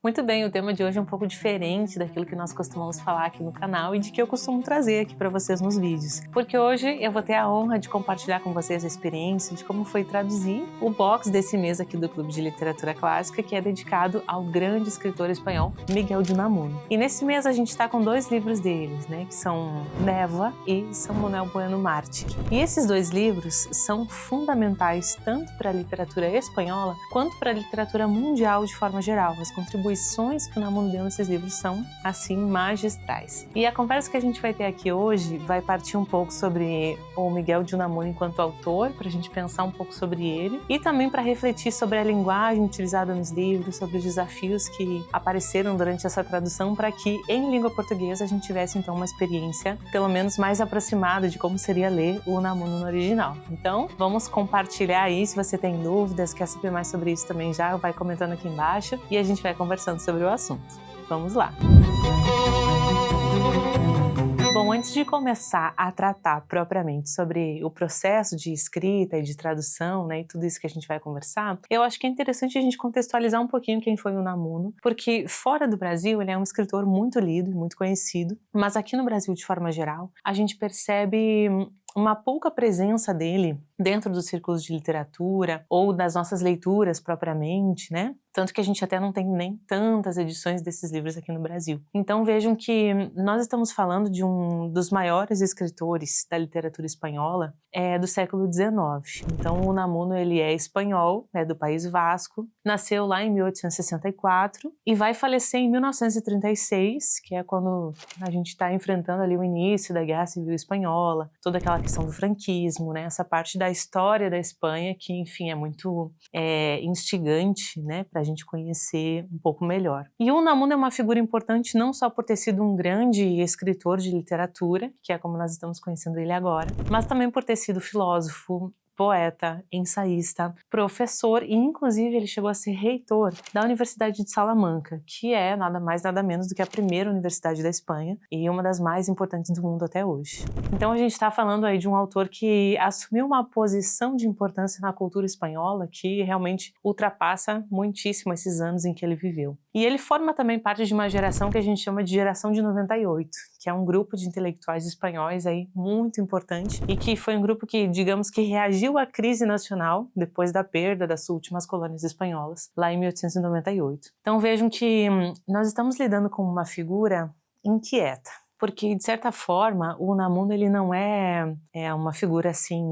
Muito bem, o tema de hoje é um pouco diferente daquilo que nós costumamos falar aqui no canal e de que eu costumo trazer aqui para vocês nos vídeos. Porque hoje eu vou ter a honra de compartilhar com vocês a experiência de como foi traduzir o box desse mês aqui do Clube de Literatura Clássica, que é dedicado ao grande escritor espanhol Miguel de Unamuno. E nesse mês a gente está com dois livros deles, né, que são Névoa e São Manuel Bueno Mártir. E esses dois livros são fundamentais tanto para a literatura espanhola quanto para a literatura mundial de forma geral. As contribuições que o Unamuno deu nesses livros são, assim, magistrais. E a conversa que a gente vai ter aqui hoje vai partir um pouco sobre o Miguel de Unamuno enquanto autor, para a gente pensar um pouco sobre ele, e também para refletir sobre a linguagem utilizada nos livros, sobre os desafios que apareceram durante essa tradução, para que, em língua portuguesa, a gente tivesse, então, uma experiência, pelo menos, mais aproximada de como seria ler o Unamuno no original. Então, vamos compartilhar aí. Se você tem dúvidas, quer saber mais sobre isso também, já vai comentando aqui embaixo e a gente vai conversando sobre o assunto. Vamos lá! Bom, antes de começar a tratar propriamente sobre o processo de escrita e de tradução, né, e tudo isso que a gente vai conversar, eu acho que é interessante a gente contextualizar um pouquinho quem foi o Unamuno, porque fora do Brasil ele é um escritor muito lido e muito conhecido, mas aqui no Brasil, de forma geral, a gente percebe uma pouca presença dele dentro dos círculos de literatura ou das nossas leituras propriamente, né? Tanto que a gente até não tem nem tantas edições desses livros aqui no Brasil. Então vejam que nós estamos falando de um dos maiores escritores da literatura espanhola do século XIX. Então o Unamuno, ele é espanhol, é do País Vasco, nasceu lá em 1864 e vai falecer em 1936, que é quando a gente está enfrentando ali o início da Guerra Civil Espanhola, toda aquela questão do franquismo, né? Essa parte da história da Espanha que, enfim, é muito instigante, né, para a gente conhecer um pouco melhor. E o Unamuno é uma figura importante não só por ter sido um grande escritor de literatura, que é como nós estamos conhecendo ele agora, mas também por ter sido filósofo, poeta, ensaísta, professor e, inclusive, ele chegou a ser reitor da Universidade de Salamanca, que é nada mais nada menos do que a primeira universidade da Espanha e uma das mais importantes do mundo até hoje. Então a gente está falando aí de um autor que assumiu uma posição de importância na cultura espanhola que realmente ultrapassa muitíssimo esses anos em que ele viveu. E ele forma também parte de uma geração que a gente chama de geração de 98, que é um grupo de intelectuais espanhóis aí muito importante e que foi um grupo que, digamos que reagiu à crise nacional depois da perda das últimas colônias espanholas, lá em 1898. Então vejam que nós estamos lidando com uma figura inquieta, porque, de certa forma, o Unamuno ele não é uma figura assim,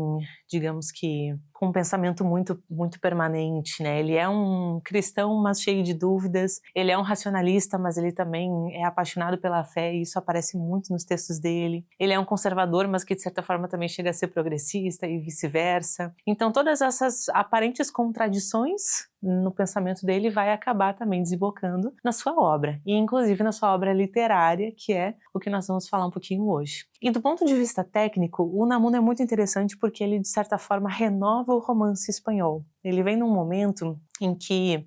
digamos que com um pensamento muito permanente, né? Ele é um cristão, mas cheio de dúvidas. Ele é um racionalista, mas ele também é apaixonado pela fé e isso aparece muito nos textos dele. Ele é um conservador, mas que de certa forma também chega a ser progressista e vice-versa. Então todas essas aparentes contradições no pensamento dele vai acabar também desembocando na sua obra, e inclusive na sua obra literária, que é o que nós vamos falar um pouquinho hoje. E do ponto de vista técnico, o Unamuno é muito interessante porque ele, de certa forma, renova o romance espanhol. Ele vem num momento em que,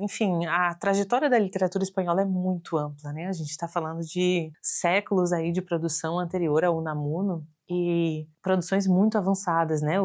enfim, a trajetória da literatura espanhola é muito ampla, né? A gente está falando de séculos aí de produção anterior ao Unamuno e produções muito avançadas, né?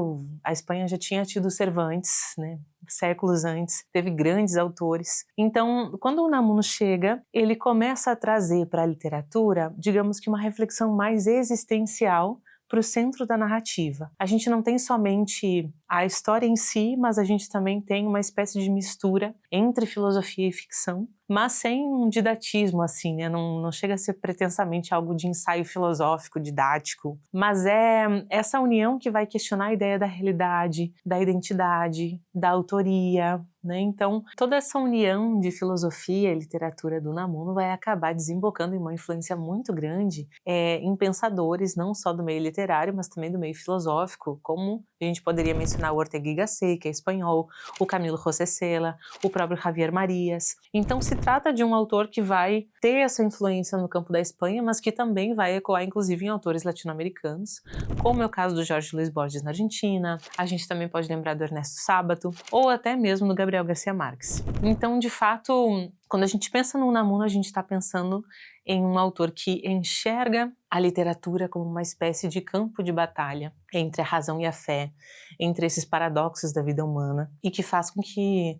A Espanha já tinha tido Cervantes, né? Séculos antes, teve grandes autores. Então, quando o Unamuno chega, ele começa a trazer para a literatura, digamos que uma reflexão mais existencial para o centro da narrativa. A gente não tem somente a história em si, mas a gente também tem uma espécie de mistura entre filosofia e ficção, mas sem um didatismo assim, né? Não chega a ser pretensamente algo de ensaio filosófico, didático, mas é essa união que vai questionar a ideia da realidade, da identidade, da autoria, né? Então, toda essa união de filosofia e literatura do Unamuno vai acabar desembocando em uma influência muito grande em pensadores, não só do meio literário, mas também do meio filosófico, como a gente poderia mencionar o Ortega y Gasset, que é espanhol, o Camilo José Cela, o próprio Javier Marías. Então, se trata de um autor que vai ter essa influência no campo da Espanha, mas que também vai ecoar, inclusive, em autores latino-americanos, como é o caso do Jorge Luis Borges na Argentina. A gente também pode lembrar do Ernesto Sábato, ou até mesmo do Gabriel García Márquez. Então, de fato, Quando a gente pensa no Unamuno, a gente está pensando em um autor que enxerga a literatura como uma espécie de campo de batalha entre a razão e a fé, entre esses paradoxos da vida humana, e que faz com que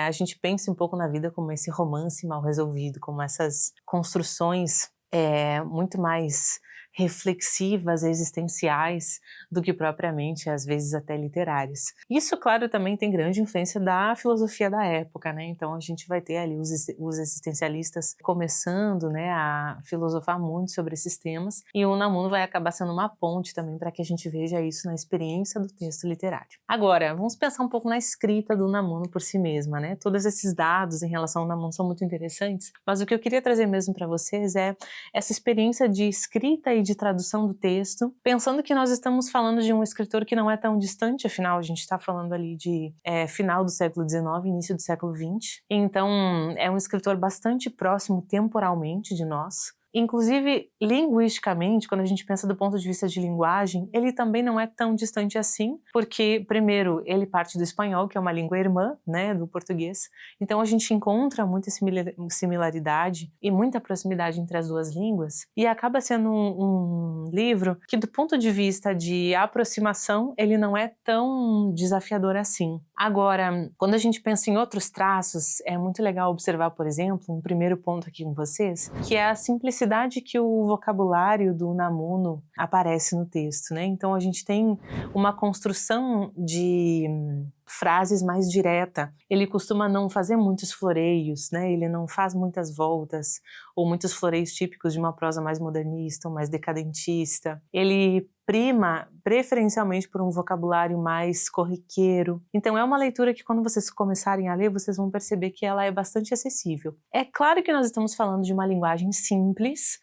a gente pense um pouco na vida como esse romance mal resolvido, como essas construções muito mais reflexivas, existenciais, do que propriamente, às vezes, até literárias. Isso, claro, também tem grande influência da filosofia da época, né? Então a gente vai ter ali os existencialistas começando, né, a filosofar muito sobre esses temas, e o Unamuno vai acabar sendo uma ponte também para que a gente veja isso na experiência do texto literário. Agora, vamos pensar um pouco na escrita do Unamuno por si mesma, né? Todos esses dados em relação ao Unamuno são muito interessantes, mas o que eu queria trazer mesmo para vocês é essa experiência de escrita e de tradução do texto, pensando que nós estamos falando de um escritor que não é tão distante, afinal a gente está falando ali de final do século XIX, início do século XX, então é um escritor bastante próximo temporalmente de nós. Inclusive, linguisticamente, quando a gente pensa do ponto de vista de linguagem, ele também não é tão distante assim, porque, primeiro, ele parte do espanhol, que é uma língua irmã, né, do português, então a gente encontra muita similaridade e muita proximidade entre as duas línguas, e acaba sendo um livro que, do ponto de vista de aproximação, ele não é tão desafiador assim. Agora, quando a gente pensa em outros traços, é muito legal observar, por exemplo, um primeiro ponto aqui com vocês, que é a simplicidade que o vocabulário do Unamuno aparece no texto, né? Então a gente tem uma construção de frases mais direta. Ele costuma não fazer muitos floreios, né? Ele não faz muitas voltas ou muitos floreios típicos de uma prosa mais modernista ou mais decadentista. Ele prima preferencialmente por um vocabulário mais corriqueiro. Então é uma leitura que, quando vocês começarem a ler, vocês vão perceber que ela é bastante acessível. É claro que nós estamos falando de uma linguagem simples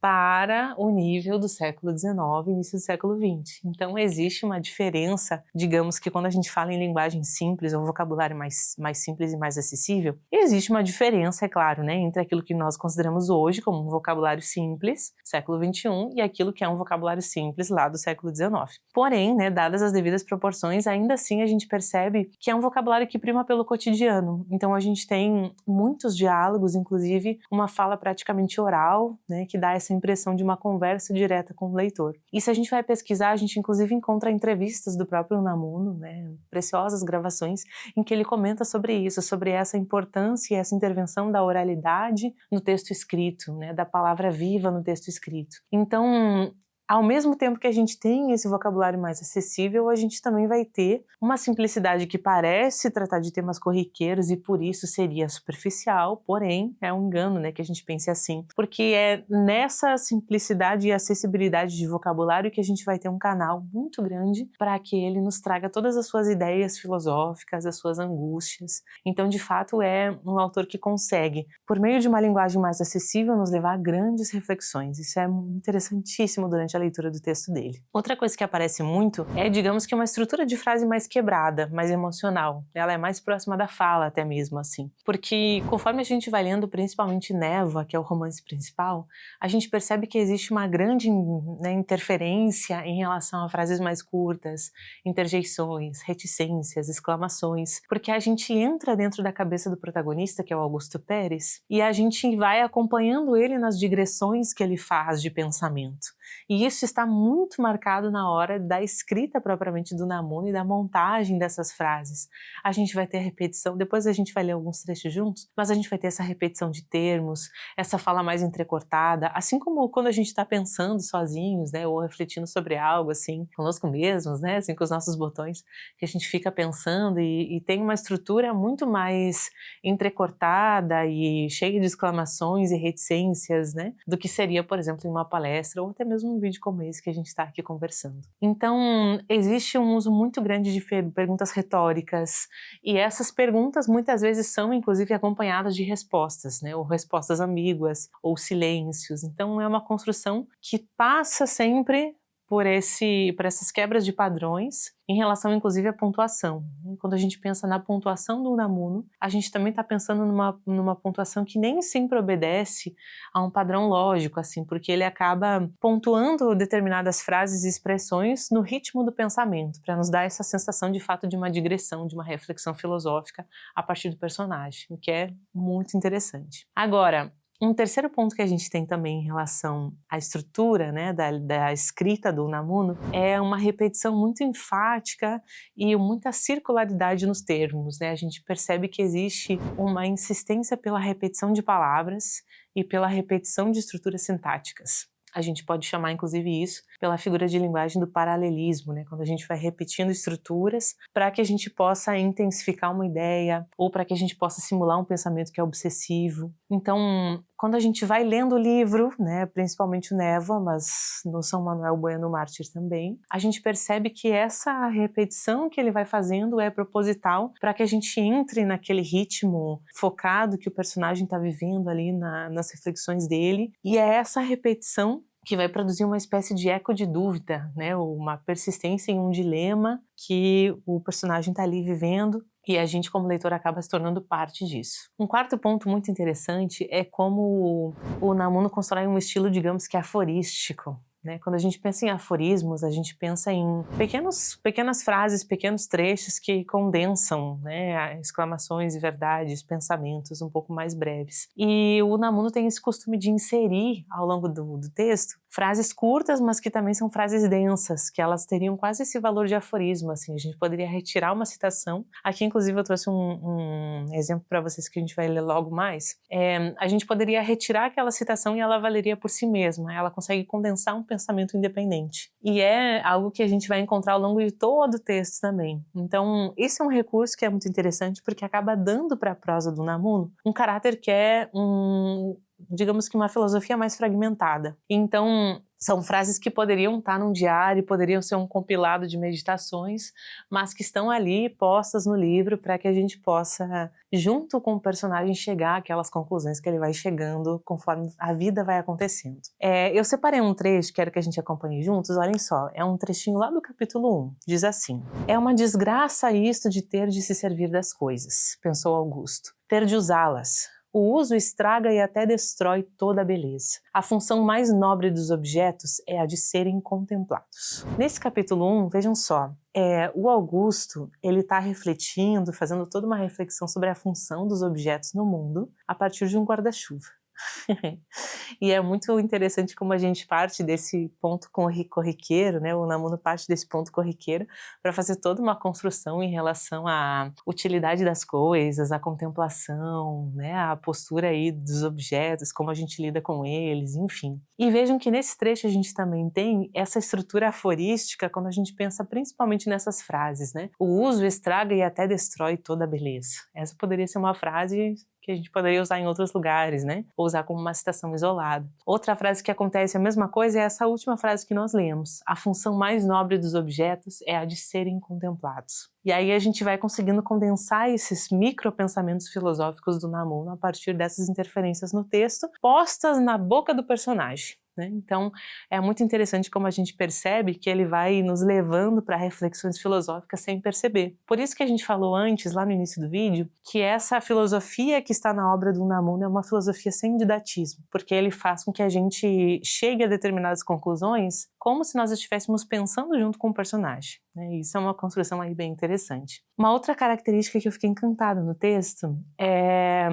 para o nível do século XIX, início do século XX. Então existe uma diferença, digamos que quando a gente fala em linguagem simples, ou vocabulário mais simples e mais acessível, existe uma diferença, é claro, né, entre aquilo que nós consideramos hoje como um vocabulário simples, século XXI, e aquilo que é um vocabulário simples lá do século XIX. Porém, né, dadas as devidas proporções, ainda assim a gente percebe que é um vocabulário que prima pelo cotidiano. Então a gente tem muitos diálogos, inclusive uma fala praticamente oral, né, que dá essa impressão de uma conversa direta com o leitor. E se a gente vai pesquisar, a gente inclusive encontra entrevistas do próprio Unamuno, né, preciosas gravações, em que ele comenta sobre isso, sobre essa importância e essa intervenção da oralidade no texto escrito, né, da palavra viva no texto escrito. Então, ao mesmo tempo que a gente tem esse vocabulário mais acessível, a gente também vai ter uma simplicidade que parece tratar de temas corriqueiros e por isso seria superficial, porém é um engano, né, que a gente pense assim, porque é nessa simplicidade e acessibilidade de vocabulário que a gente vai ter um canal muito grande para que ele nos traga todas as suas ideias filosóficas, as suas angústias. Então, de fato, é um autor que consegue, por meio de uma linguagem mais acessível, nos levar a grandes reflexões. Isso é interessantíssimo durante a leitura do texto dele. Outra coisa que aparece muito é, digamos que, uma estrutura de frase mais quebrada, mais emocional. Ela é mais próxima da fala, até mesmo assim. Porque conforme a gente vai lendo, principalmente Névoa, que é o romance principal, a gente percebe que existe uma grande, né, interferência em relação a frases mais curtas, interjeições, reticências, exclamações, porque a gente entra dentro da cabeça do protagonista, que é o Augusto Pérez, e a gente vai acompanhando ele nas digressões que ele faz de pensamento. E isso está muito marcado na hora da escrita propriamente do Unamuno e da montagem dessas frases. A gente vai ter repetição, depois a gente vai ler alguns trechos juntos, mas a gente vai ter essa repetição de termos, essa fala mais entrecortada, assim como quando a gente está pensando sozinhos, né, ou refletindo sobre algo, assim, conosco mesmos, né, assim, com os nossos botões, que a gente fica pensando e tem uma estrutura muito mais entrecortada e cheia de exclamações e reticências, né, do que seria, por exemplo, em uma palestra ou até mesmo um vídeo como esse que a gente está aqui conversando. Então, existe um uso muito grande de perguntas retóricas, e essas perguntas muitas vezes são, inclusive, acompanhadas de respostas, né, ou respostas ambíguas, ou silêncios. Então, é uma construção que passa sempre por essas quebras de padrões em relação, inclusive, à pontuação. Quando a gente pensa na pontuação do Unamuno, a gente também está pensando numa pontuação que nem sempre obedece a um padrão lógico, assim, porque ele acaba pontuando determinadas frases e expressões no ritmo do pensamento, para nos dar essa sensação de fato de uma digressão, de uma reflexão filosófica a partir do personagem, o que é muito interessante. Agora, um terceiro ponto que a gente tem também em relação à estrutura, né, da escrita do Unamuno é uma repetição muito enfática e muita circularidade nos termos, né? A gente percebe que existe uma insistência pela repetição de palavras e pela repetição de estruturas sintáticas. A gente pode chamar, inclusive, isso pela figura de linguagem do paralelismo, né? Quando a gente vai repetindo estruturas para que a gente possa intensificar uma ideia ou para que a gente possa simular um pensamento que é obsessivo. Então, quando a gente vai lendo o livro, né, principalmente o Névoa, mas no São Manuel Bueno Mártir também, a gente percebe que essa repetição que ele vai fazendo é proposital para que a gente entre naquele ritmo focado que o personagem está vivendo ali nas reflexões dele, e é essa repetição que vai produzir uma espécie de eco de dúvida, né, uma persistência em um dilema que o personagem está ali vivendo, e a gente, como leitor, acaba se tornando parte disso. Um quarto ponto muito interessante é como o Unamuno constrói um estilo, digamos que aforístico, né? Quando a gente pensa em aforismos, a gente pensa em pequenas frases, pequenos trechos que condensam, né, exclamações e verdades, pensamentos um pouco mais breves. E o Unamuno tem esse costume de inserir, ao longo do texto, frases curtas, mas que também são frases densas, que elas teriam quase esse valor de aforismo, assim. A gente poderia retirar uma citação. Aqui, inclusive, eu trouxe um exemplo para vocês que a gente vai ler logo mais. A gente poderia retirar aquela citação e ela valeria por si mesma. Ela consegue condensar um pensamento independente. E é algo que a gente vai encontrar ao longo de todo o texto também. Então, esse é um recurso que é muito interessante, porque acaba dando para a prosa do Unamuno um caráter que é digamos que uma filosofia mais fragmentada. Então, são frases que poderiam estar num diário, poderiam ser um compilado de meditações, mas que estão ali postas no livro para que a gente possa, junto com o personagem, chegar àquelas conclusões que ele vai chegando conforme a vida vai acontecendo. Eu separei um trecho, quero que a gente acompanhe juntos, olhem só, é um trechinho lá do capítulo 1, diz assim: "É uma desgraça isto de ter de se servir das coisas, pensou Augusto, ter de usá-las. O uso estraga e até destrói toda a beleza. A função mais nobre dos objetos é a de serem contemplados." Nesse capítulo 1, vejam só, o Augusto, ele está refletindo, fazendo toda uma reflexão sobre a função dos objetos no mundo a partir de um guarda-chuva. E é muito interessante como a gente parte desse ponto corriqueiro, né? O Unamuno parte desse ponto corriqueiro para fazer toda uma construção em relação à utilidade das coisas, à contemplação, né? A postura aí dos objetos, como a gente lida com eles, enfim. E vejam que nesse trecho a gente também tem essa estrutura aforística quando a gente pensa principalmente nessas frases, né? O uso estraga e até destrói toda a beleza. Essa poderia ser uma frase que a gente poderia usar em outros lugares, né? Ou usar como uma citação isolada. Outra frase que acontece a mesma coisa é essa última frase que nós lemos. A função mais nobre dos objetos é a de serem contemplados. E aí a gente vai conseguindo condensar esses micropensamentos filosóficos do Unamuno a partir dessas interferências no texto, postas na boca do personagem. Né? Então, é muito interessante como a gente percebe que ele vai nos levando para reflexões filosóficas sem perceber. Por isso que a gente falou antes, lá no início do vídeo, que essa filosofia que está na obra do Unamuno é uma filosofia sem didatismo, porque ele faz com que a gente chegue a determinadas conclusões como se nós estivéssemos pensando junto com o personagem. Né? Isso é uma construção aí bem interessante. Uma outra característica que eu fiquei encantada no texto é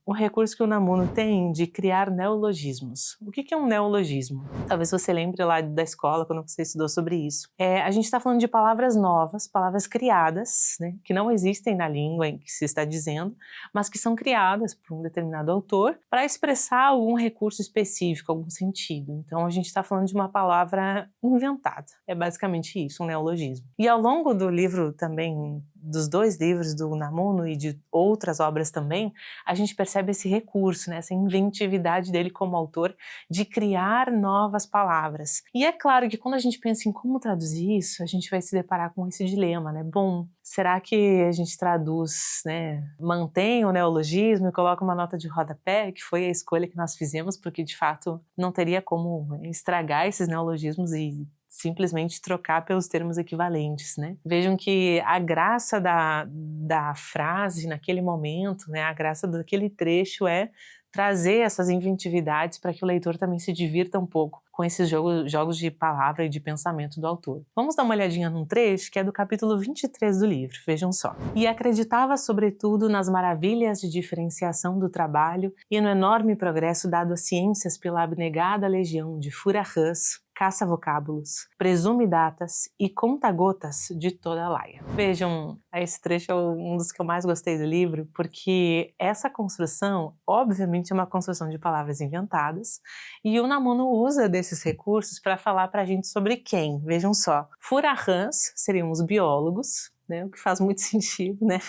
um recurso que o Unamuno tem de criar neologismos. O que é um neologismo? Talvez você lembre lá da escola, quando você estudou sobre isso. A gente está falando de palavras novas, palavras criadas, né, que não existem na língua em que se está dizendo, mas que são criadas por um determinado autor para expressar algum recurso específico, algum sentido. Então a gente está falando de uma palavra inventada. É basicamente isso, um neologismo. E ao longo do livro também, dos dois livros do Unamuno e de outras obras também, a gente percebe esse recurso, né, essa inventividade dele como autor de criar novas palavras. E é claro que quando a gente pensa em como traduzir isso, a gente vai se deparar com esse dilema, né? Bom, será que a gente traduz, né, mantém o neologismo e coloca uma nota de rodapé, que foi a escolha que nós fizemos, porque de fato não teria como estragar esses neologismos e simplesmente trocar pelos termos equivalentes, né? Vejam que a graça da frase naquele momento, né, a graça daquele trecho é trazer essas inventividades para que o leitor também se divirta um pouco com esses jogos de palavra e de pensamento do autor. Vamos dar uma olhadinha num trecho que é do capítulo 23 do livro, vejam só. E acreditava sobretudo nas maravilhas de diferenciação do trabalho e no enorme progresso dado às ciências pela abnegada legião de fura-rãs, caça-vocábulos, presume-datas e conta-gotas de toda a laia. Vejam, esse trecho é um dos que eu mais gostei do livro, porque essa construção, obviamente, é uma construção de palavras inventadas, e o Unamuno usa desses recursos para falar para a gente sobre quem. Vejam só, fura-rãs seriam os biólogos, né, o que faz muito sentido, né?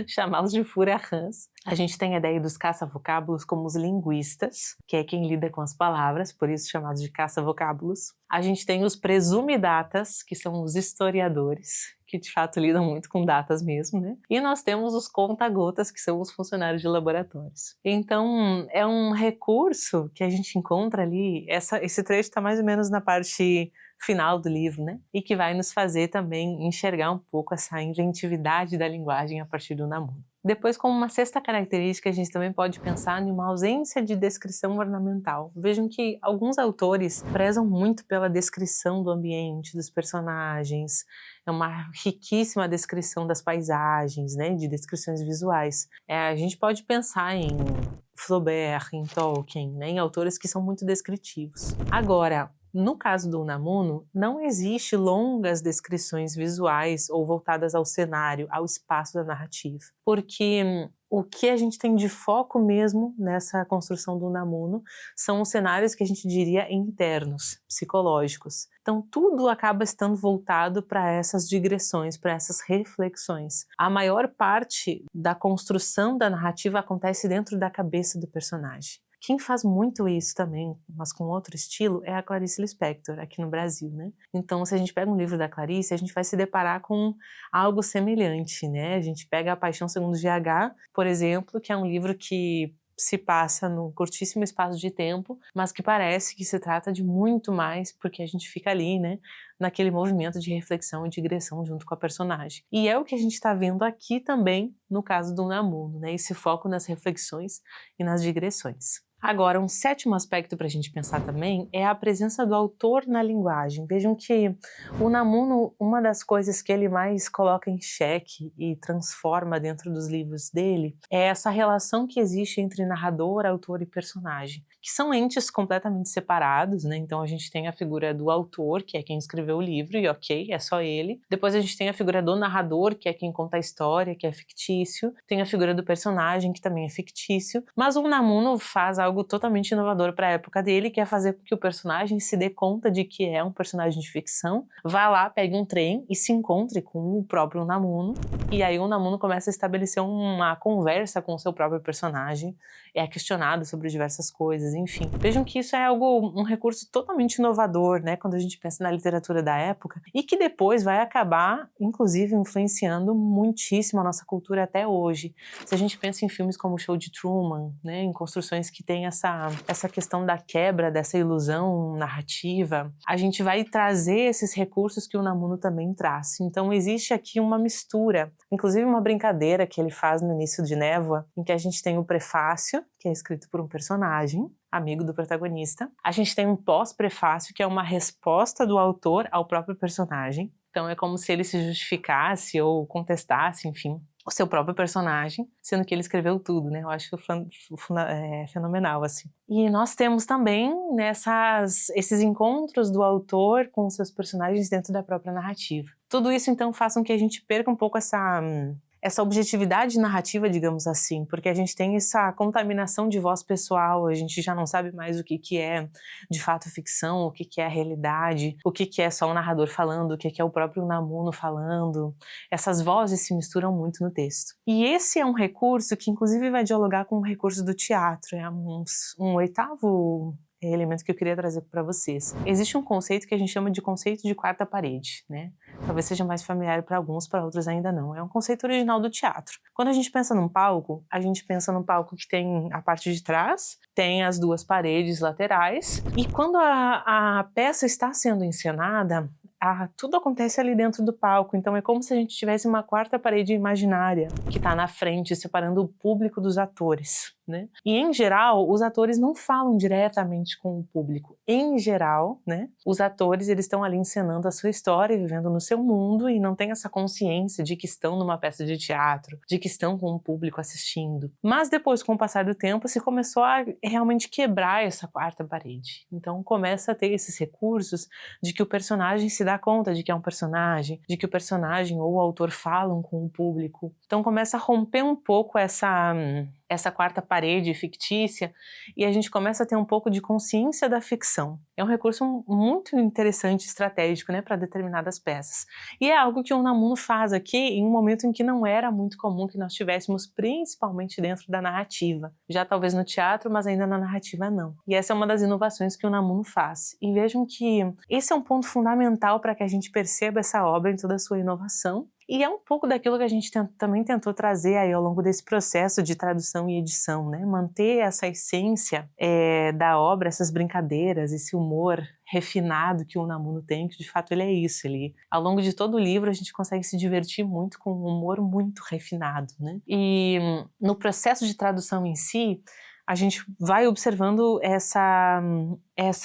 Chamá-los de fura-rãs. A gente tem a ideia dos caça-vocábulos como os linguistas, que é quem lida com as palavras, por isso chamados de caça-vocábulos. A gente tem os presume-datas, que são os historiadores, que de fato lidam muito com datas mesmo, né? E nós temos os conta-gotas, que são os funcionários de laboratórios. Então, é um recurso que a gente encontra ali, esse trecho está mais ou menos na parte final do livro, né? E que vai nos fazer também enxergar um pouco essa inventividade da linguagem a partir do Unamuno. Depois, como uma sexta característica, a gente também pode pensar em uma ausência de descrição ornamental. Vejam que alguns autores prezam muito pela descrição do ambiente, dos personagens, é uma riquíssima descrição das paisagens, né, de descrições visuais. A gente pode pensar em Flaubert, em Tolkien, né, em autores que são muito descritivos. Agora, no caso do Unamuno, não existe longas descrições visuais ou voltadas ao cenário, ao espaço da narrativa, porque o que a gente tem de foco mesmo nessa construção do Unamuno são os cenários que a gente diria internos, psicológicos. Então tudo acaba estando voltado para essas digressões, para essas reflexões. A maior parte da construção da narrativa acontece dentro da cabeça do personagem. Quem faz muito isso também, mas com outro estilo, é a Clarice Lispector, aqui no Brasil, né? Então, se a gente pega um livro da Clarice, a gente vai se deparar com algo semelhante, né? A gente pega A Paixão Segundo GH, por exemplo, que é um livro que se passa num curtíssimo espaço de tempo, mas que parece que se trata de muito mais, porque a gente fica ali, né, naquele movimento de reflexão e digressão junto com a personagem. E é o que a gente está vendo aqui também no caso do Unamuno, né, esse foco nas reflexões e nas digressões. Agora, um sétimo aspecto para a gente pensar também é a presença do autor na linguagem. Vejam que o Unamuno, uma das coisas que ele mais coloca em xeque e transforma dentro dos livros dele é essa relação que existe entre narrador, autor e personagem, que são entes completamente separados, né? Então a gente tem a figura do autor, que é quem escreveu o livro, e ok, é só ele. Depois a gente tem a figura do narrador, que é quem conta a história, que é fictício. Tem a figura do personagem, que também é fictício. Mas o Unamuno faz algo totalmente inovador para a época dele, que é fazer com que o personagem se dê conta de que é um personagem de ficção, vá lá, pegue um trem e se encontre com o próprio Unamuno, e aí o Unamuno começa a estabelecer uma conversa com o seu próprio personagem, é questionado sobre diversas coisas, enfim. Vejam que isso é um recurso totalmente inovador, né, quando a gente pensa na literatura da época, e que depois vai acabar, inclusive, influenciando muitíssimo a nossa cultura até hoje. Se a gente pensa em filmes como O Show de Truman, né, em construções que têm essa questão da quebra dessa ilusão narrativa, a gente vai trazer esses recursos que o Unamuno também traz. Então existe aqui uma mistura, inclusive uma brincadeira que ele faz no início de Névoa, em que a gente tem o prefácio, que é escrito por um personagem, amigo do protagonista. A gente tem um pós-prefácio, que é uma resposta do autor ao próprio personagem. Então é como se ele se justificasse ou contestasse, enfim, o seu próprio personagem, sendo que ele escreveu tudo, né? Eu acho fenomenal, assim. E nós temos também esses encontros do autor com os seus personagens dentro da própria narrativa. Tudo isso, então, faz com que a gente perca um pouco essa objetividade narrativa, digamos assim, porque a gente tem essa contaminação de voz pessoal, a gente já não sabe mais o que é de fato ficção, o que é a realidade, o que é só o narrador falando, o que é o próprio Unamuno falando. Essas vozes se misturam muito no texto. E esse é um recurso que inclusive vai dialogar com o recurso do teatro, é um oitavo elemento que eu queria trazer para vocês. Existe um conceito que a gente chama de conceito de quarta parede, né? Talvez seja mais familiar para alguns, para outros ainda não. É um conceito original do teatro. Quando a gente pensa num palco, a gente pensa num palco que tem a parte de trás, tem as duas paredes laterais, e quando a peça está sendo encenada, tudo acontece ali dentro do palco, então é como se a gente tivesse uma quarta parede imaginária que está na frente, separando o público dos atores, né? E em geral, os atores não falam diretamente com o público. Em geral, né, os atores eles estão ali encenando a sua história, vivendo no seu mundo e não tem essa consciência de que estão numa peça de teatro, de que estão com o público assistindo. Mas depois, com o passar do tempo, se começou a realmente quebrar essa quarta parede. Então começa a ter esses recursos de que o personagem se dá conta de que é um personagem, de que o personagem ou o autor falam com o público. Então começa a romper um pouco essa quarta parede fictícia e a gente começa a ter um pouco de consciência da ficção. É um recurso muito interessante, estratégico, né, para determinadas peças. E é algo que o Unamuno faz aqui em um momento em que não era muito comum que nós tivéssemos, principalmente dentro da narrativa. Já talvez no teatro, mas ainda na narrativa não. E essa é uma das inovações que o Unamuno faz. E vejam que esse é um ponto fundamental para que a gente perceba essa obra em toda a sua inovação. E é um pouco daquilo que a gente também tentou trazer aí ao longo desse processo de tradução e edição, né? Manter essa essência da obra, essas brincadeiras, esse humor refinado que o Unamuno tem, que de fato ele é isso. Ao longo de todo o livro a gente consegue se divertir muito com um humor muito refinado, né? E no processo de tradução em si, a gente vai observando essa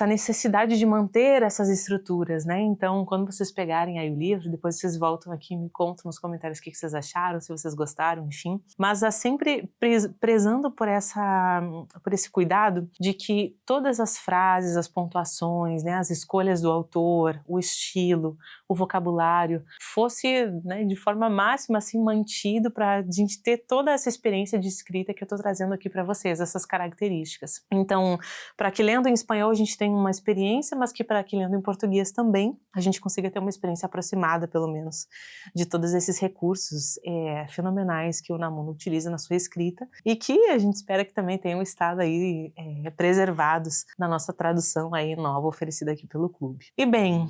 necessidade de manter essas estruturas, né? Então, quando vocês pegarem aí o livro, depois vocês voltam aqui e me contam nos comentários o que vocês acharam, se vocês gostaram, enfim. Mas sempre prezando por esse cuidado de que todas as frases, as pontuações, né, as escolhas do autor, o estilo, o vocabulário, fosse, né, de forma máxima assim, mantido para a gente ter toda essa experiência de escrita que eu estou trazendo aqui para vocês, essas características. Então, para que lendo em espanhol a gente tenha uma experiência, mas que para que lendo em português também a gente consiga ter uma experiência aproximada, pelo menos, de todos esses recursos fenomenais que o Unamuno utiliza na sua escrita e que a gente espera que também tenham estado aí preservados na nossa tradução aí nova oferecida aqui pelo clube. E bem,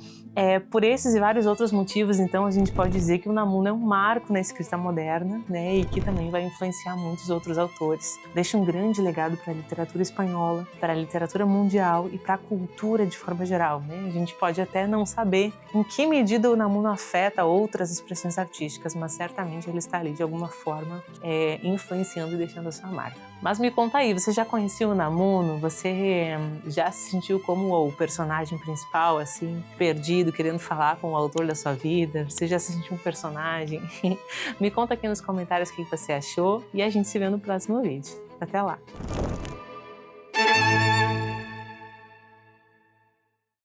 por esses e vários outros motivos, então, a gente pode dizer que o Unamuno é um marco na escrita moderna, né, e que também vai influenciar muitos outros autores. Deixa um grande legado para a literatura espanhola, para a literatura mundial e para a cultura de forma geral, né? A gente pode até não saber em que medida o Unamuno afeta outras expressões artísticas, mas certamente ele está ali de alguma forma influenciando e deixando a sua marca. Mas me conta aí, você já conhecia o Unamuno? Você já se sentiu como o personagem principal, assim, perdido, querendo falar com o autor da sua vida? Você já se sentiu um personagem? Me conta aqui nos comentários o que você achou e a gente se vê no próximo vídeo. Até lá!